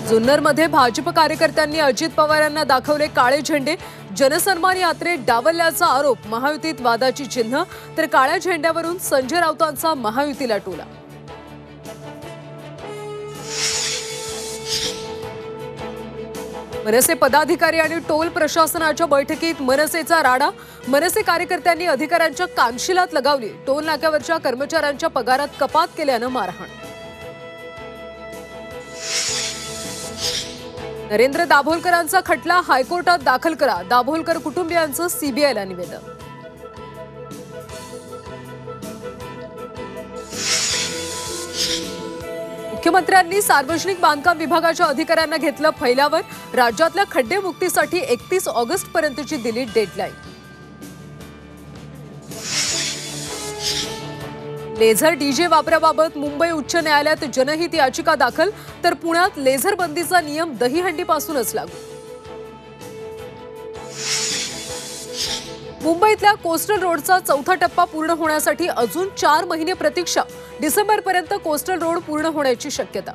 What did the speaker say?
जुन्नरमध्ये भाजप कार्यकर्त्यांनी अजित पवारांना दाखवले काळे झेंडे। जनसन्मान यात्रेत डावलल्याचा आरोप। महायुतीत वादाची चिन्ह, तर काळ्या झेंड्यावरून संजय राऊतांचा महायुतीला टोला। मनसे पदाधिकारी आणि टोल प्रशासनाच्या बैठकीत मनसेचा राडा। मनसे कार्यकर्त्यांनी अधिकाऱ्यांच्या कानशिलात लगावली। टोल नाक्यावरच्या कर्मचाऱ्यांच्या पगारात कपात केल्यानं मारहाण। नरेंद्र दाभोलकरांचा खटला हायकोर्टात दाखल करा। दाभोलकर कुटुंबियांचं सीबीआयला निवेदन। मुख्यमंत्र्यांनी सार्वजनिक बांधकाम विभागाच्या अधिकाऱ्यांना घेतलं फैलावर। राज्यातल्या खड्डे मुक्तीसाठी 31 ऑगस्ट पर्यंतची दिली डेडलाईन। लेझर डीजे वापराबाबत मुंबई उच्च न्यायालयात जनहित याचिका दाखल, तर पुण्यात लेझर बंदीचा नियम दहीहंडीपासूनच लागू। मुंबईतल्या कोस्टल रोडचा चौथा टप्पा पूर्ण होण्यासाठी अजून 4 महिने प्रतीक्षा। डिसेंबरपर्यंत कोस्टल रोड पूर्ण होण्याची शक्यता।